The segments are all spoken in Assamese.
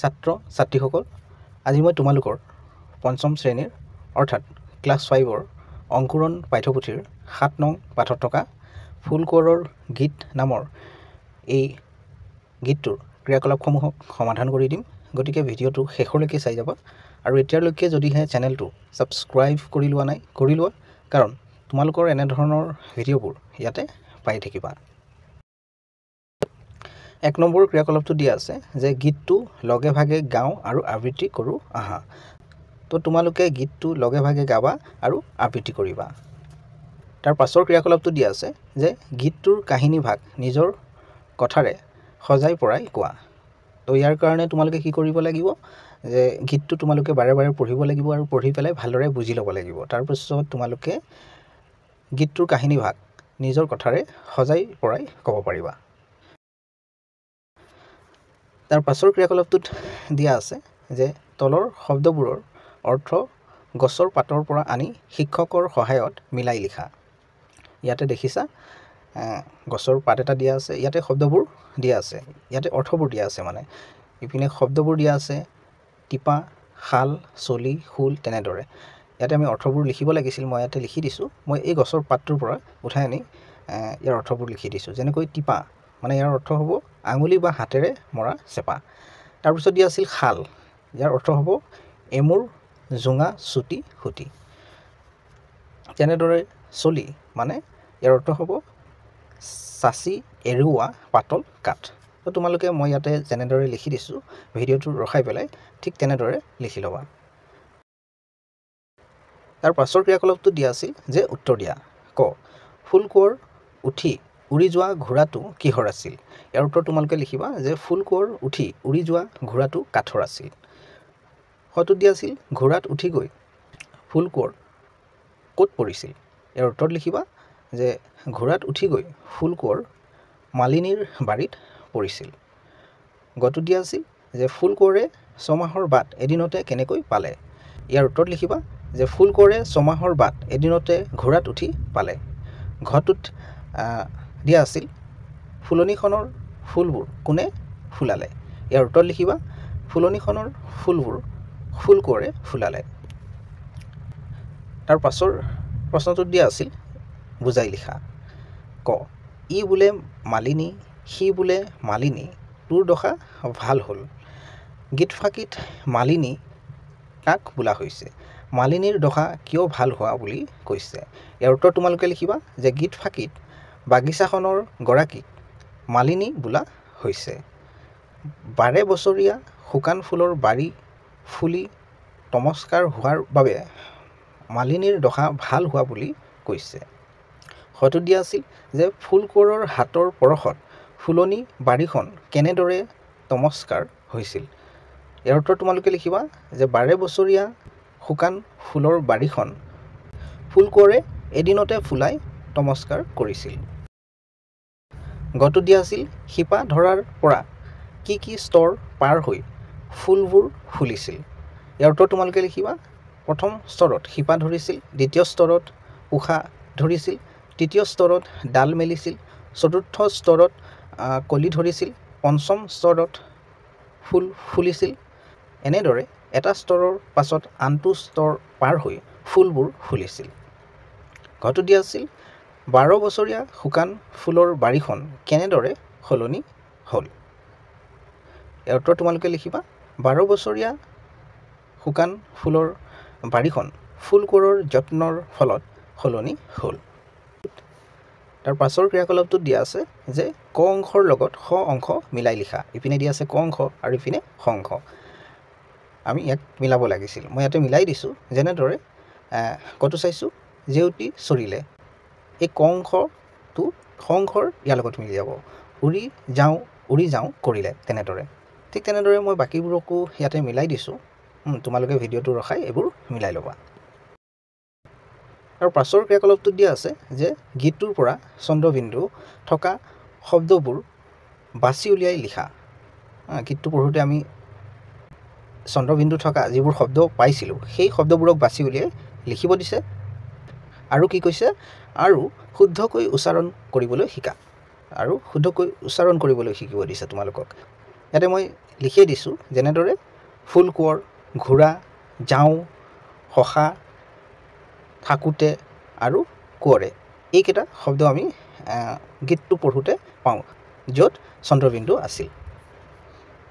ছাত্ৰ ছাত্ৰীসকল, আজি মই তোমালোকৰ পঞ্চম শ্ৰেণীৰ অৰ্থাৎ ক্লাছ 5ৰ অংকুৰণ পাঠ্যপুথিৰ 7 নং পাঠত থকা ফুল কোঁৱৰৰ গীত নামৰ এই গীতটোৰ ক্ৰিয়াকলাপসমূহক সমাধান কৰি দিম। গতিকে ভিডিঅ'টো শেষলৈকে চাই যাবা আৰু এতিয়ালৈকে যদিহে চেনেলটো ছাবস্ক্ৰাইব কৰি লোৱা নাই কৰি লোৱা, কাৰণ তোমালোকৰ এনে ধৰণৰ ভিডিঅ'বোৰ ইয়াতে পাই থাকিবা। 1 নম্বৰ ক্ৰিয়াকলাপটো দিয়া আছে যে গীতটো লগে ভাগে গাওঁ আৰু আবৃত্তি কৰোঁ আহা। তো তোমালোকে গীতটো লগে ভাগে গাবা আৰু আবৃত্তি কৰিবা। তাৰ পাছৰ ক্ৰিয়াকলাপটো দিয়া আছে যে গীতটোৰ কাহিনী ভাগ নিজৰ কথাৰে সজাই পৰাই কোৱা। তো ইয়াৰ কাৰণে তোমালোকে কি কৰিব লাগিব যে গীতটো তোমালোকে বাৰে বাৰে পঢ়িব লাগিব আৰু পঢ়ি পেলাই ভালদৰে বুজি ল'ব লাগিব। তাৰপিছত তোমালোকে গীতটোৰ কাহিনী ভাগ নিজৰ কথাৰে সজাই পৰাই ক'ব পাৰিবা। তাৰ পাছৰ ক্ৰিয়াকলাপটোত দিয়া আছে যে তলৰ শব্দবোৰৰ অৰ্থ গছৰ পাতৰ পৰা আনি শিক্ষকৰ সহায়ত মিলাই লিখা। ইয়াতে দেখিছা গছৰ পাত এটা দিয়া আছে, ইয়াতে শব্দবোৰ দিয়া আছে, ইয়াতে অৰ্থবোৰ দিয়া আছে, মানে ইপিনে শব্দবোৰ দিয়া আছে টিপা, শাল, চলি, শুল, তেনেদৰে। ইয়াতে আমি অৰ্থবোৰ লিখিব লাগিছিল, মই ইয়াতে লিখি দিছোঁ। মই এই গছৰ পাতটোৰ পৰা উঠাই আনি ইয়াৰ অৰ্থবোৰ লিখি দিছোঁ। যেনেকৈ টিপা মানে ইয়াৰ অৰ্থ হ'ব আঙুলি বা হাতেৰে মৰা চেপা। তাৰপিছত দিয়া আছিল শাল, ইয়াৰ অৰ্থ হ'ব এমূৰ জোঙা চুটি সুটি। তেনেদৰে চলি মানে ইয়াৰ অৰ্থ হ'ব চাচি এৰুৱা পাতল কাঠ। তো তোমালোকে মই ইয়াতে যেনেদৰে লিখি দিছোঁ ভিডিঅ'টো ৰখাই পেলাই ঠিক তেনেদৰে লিখি ল'বা। তাৰ পাছৰ ক্ৰিয়াকলাপটো দিয়া আছিল যে উত্তৰ দিয়া। ক ফুল কোঁৱৰ উঠি উৰি যোৱা ঘোঁৰাটো কিহৰ আছিল? ইয়াৰ উত্তৰ তোমালোকে লিখিবা যে ফুল কোঁৱৰ উঠি উৰি যোৱা ঘোঁৰাটো কাঠৰ আছিল। হয়তো দিয়া আছিল ঘোঁৰাত উঠি গৈ ফুল কোঁৱৰ ক'ত পৰিছিল? ইয়াৰ উত্তৰ লিখিবা যে ঘোঁৰাত উঠি গৈ ফুল কোঁৱৰ মালিনীৰ বাৰীত পৰিছিল। গটো দিয়া আছিল যে ফুল কোঁৱৰে 6 মাহৰ বাট এদিনতে কেনেকৈ পালে? ইয়াৰ উত্তৰ লিখিবা যে ফুল কোঁৱৰে 6 মাহৰ বাট এদিনতে ঘোঁৰাত উঠি পালে। ঘটোত দিয়া আছিল ফুলনিখনৰ ফুলবোৰ কোনে ফুলালে? ইয়াৰ উত্তৰ লিখিবা ফুলনিখনৰ ফুলবোৰ ফুল কোঁৱৰে ফুলালে। তাৰ পাছৰ প্ৰশ্নটোত দিয়া আছিল বুজাই লিখা। ক ই বোলে মালিনী, সি বোলে মালিনী, তোৰ দশা ভাল হ'ল। গীতফাঁকিত মালিনী কাক বোলা হৈছে? মালিনীৰ দশা কিয় ভাল হোৱা বুলি কৈছে? ইয়াৰ উত্তৰ তোমালোকে লিখিবা যে গীতফাঁকিত বাগিচাখনৰ গৰাকীক মালিনী বোলা হৈছে। 12 বছৰীয়া শুকান ফুলৰ বাৰী ফুলি তমস্কাৰ হোৱাৰ বাবে মালিনীৰ দশা ভাল হোৱা বুলি কৈছে। হয়তো দিয়া আছিল যে ফুল কোঁৱৰৰ হাতৰ পৰশত ফুলনি বাৰীখন কেনেদৰে তমস্কাৰ হৈছিল? ইয়াৰ উত্তৰ তোমালোকে লিখিবা যে 12 বছৰীয়া শুকান ফুলৰ বাৰীখন ফুল কোঁৱৰে এদিনতে ফুলাই তমস্কাৰ কৰিছিল। গটো দিয়া আছিল শিপা ধৰাৰ পৰা কি কি স্তৰ পাৰ হৈ ফুলবোৰ ফুলিছিল? ইয়াৰ উত্তৰ তোমালোকে লিখিবা প্ৰথম স্তৰত শিপা ধৰিছিল, দ্বিতীয় স্তৰত পোখা ধৰিছিল, তৃতীয় স্তৰত ডাল মেলিছিল, চতুৰ্থ স্তৰত কলি ধৰিছিল, পঞ্চম স্তৰত ফুল ফুলিছিল। এনেদৰে এটা স্তৰৰ পাছত আনটো স্তৰ পাৰ হৈ ফুলবোৰ ফুলিছিল। ঘটো দিয়া আছিল 12 বছৰীয়া শুকান ফুলৰ বাৰীখন কেনেদৰে সলনি হ'ল? ইয়াৰ উত্তৰ তোমালোকে লিখিবা 12 বছৰীয়া শুকান ফুলৰ বাৰীখন ফুল কোঁৱৰৰ যত্নৰ ফলত সলনি হ'ল। তাৰ পাছৰ ক্ৰিয়াকলাপটোত দিয়া আছে যে ক অংশৰ লগত খ অংশ মিলাই লিখা। ইপিনে দিয়া আছে ক অংশ আৰু ইপিনে খ অংশ। আমি ইয়াক মিলাব লাগিছিল, মই ইয়াতে মিলাই দিছোঁ। যেনেদৰে কটো চাইছোঁ জেউতি চৰিলে, এই ক অংশটো খ অংশৰ ইয়াৰ লগত মিলি যাব। উৰি যাওঁ কৰিলে, তেনেদৰে। ঠিক তেনেদৰে মই বাকীবোৰকো ইয়াতে মিলাই দিছোঁ। তোমালোকে ভিডিঅ'টো ৰখাই এইবোৰ মিলাই ল'বা। আৰু পাছৰ ক্ৰিয়াকলাপটোত দিয়া আছে যে গীতটোৰ পৰা চন্দ্ৰবিন্দু থকা শব্দবোৰ বাছি উলিয়াই লিখা। গীতটো পঢ়োঁতে আমি চন্দ্ৰবিন্দু থকা যিবোৰ শব্দ পাইছিলোঁ সেই শব্দবোৰক বাছি উলিয়াই লিখিব দিছে। আৰু কি কৈছে? আৰু শুদ্ধকৈ উচ্চাৰণ কৰিবলৈ শিকা। আৰু শুদ্ধকৈ উচ্চাৰণ কৰিবলৈ শিকিব দিছে তোমালোকক। ইয়াতে মই লিখিয়ে দিছোঁ যেনেদৰে ফুল কোঁৱৰ, ঘোঁৰা, যাওঁ, শশা, থাকোঁতে আৰু কোঁৱৰে এইকেইটা শব্দ আমি গীতটো পঢ়োঁতে পাওঁ, য'ত চন্দ্ৰবিন্দু আছিল।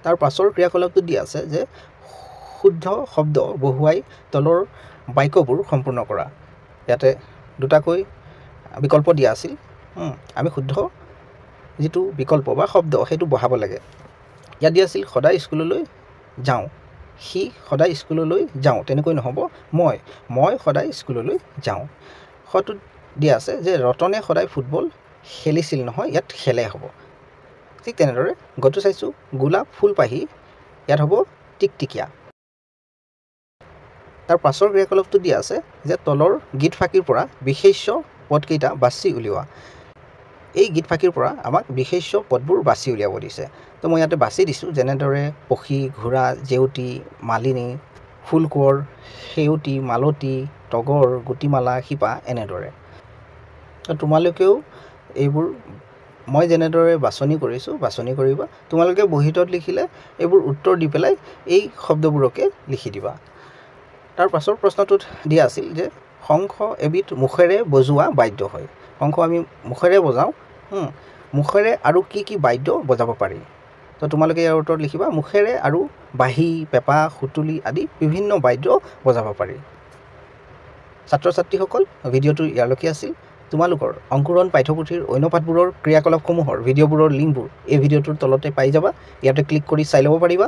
তাৰ পাছৰ ক্ৰিয়াকলাপটো দিয়া আছে যে শুদ্ধ শব্দ বহুৱাই তলৰ বাক্যবোৰ সম্পূৰ্ণ কৰা। ইয়াতে দুটাকৈ বিকল্প দিয়া আছিল। আমি শুদ্ধ যিটো বিকল্প বা শব্দ সেইটো বহাব লাগে। ইয়াত দিয়া আছিল সদায় স্কুললৈ যাওঁ, সি সদায় স্কুললৈ যাওঁ, তেনেকৈ নহ'ব মই সদায় স্কুললৈ যাওঁ। হয়তো দিয়া আছে যে ৰতনে সদায় ফুটবল খেলিছিল, নহয় ইয়াত খেলে হ'ব। ঠিক তেনেদৰে গটো চাইছোঁ গোলাপ ফুলপাহি, ইয়াত হ'ব টিকটিকিয়া। তাৰ পাছৰ ক্ৰিয়াকলাপটো দিয়া আছে যে তলৰ গীত ফাঁকিৰ পৰা বিশেষ্য পদকেইটা বাছি উলিওৱা। এই গীত ফাঁকিৰ পৰা আমাক বিশেষ্য পদবোৰ বাছি উলিয়াব দিছে। তো মই ইয়াতে বাছি দিছোঁ যেনেদৰে পখী, ঘোঁৰা, জেউতী, মালিনী, ফুল কোঁৱৰ, সেউতী, মালতী, তগৰ, গুটিমালা, শিপা এনেদৰে। তোমালোকেও এইবোৰ মই যেনেদৰে বাছনি কৰিছোঁ বাছনি কৰিবা। তোমালোকে বহীটোত লিখিলে এইবোৰ উত্তৰ দি পেলাই এই শব্দবোৰকে লিখি দিবা। তাৰ পাছৰ প্ৰশ্নটোত দিয়া আছিল যে শংখ এবিধ মুখেৰে বজোৱা বাদ্য হয়। শংখ আমি মুখেৰে বজাওঁ, মুখেৰে আৰু কি কি বাদ্য বজাব পাৰি? তো তোমালোকে ইয়াৰ উত্তৰত লিখিবা মুখেৰে আৰু বাঁহী, পেঁপা, সুতুলি আদি বিভিন্ন বাদ্য বজাব পাৰি। ছাত্ৰ ছাত্ৰীসকল, ভিডিঅ'টো ইয়ালৈকে আছিল। তোমালোকৰ অংকুৰণ পাঠ্যপুথিৰ অন্য পাঠবোৰৰ ক্ৰিয়াকলাপসমূহৰ ভিডিঅ'বোৰৰ লিংকবোৰ এই ভিডিঅ'টোৰ তলতে পাই যাবা। ইয়াতে ক্লিক কৰি চাই ল'ব পাৰিবা।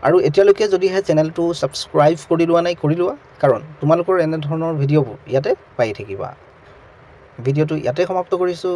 আৰু এতিয়ালৈকে যদিহে চেনেলটো ছাবস্ক্ৰাইব কৰি লোৱা নাই কৰি লোৱা, কাৰণ তোমালোকৰ এনেধৰণৰ ভিডিঅ'বোৰ ইয়াতে পাই থাকিবা। ভিডিঅ'টো ইয়াতে সমাপ্ত কৰিছোঁ।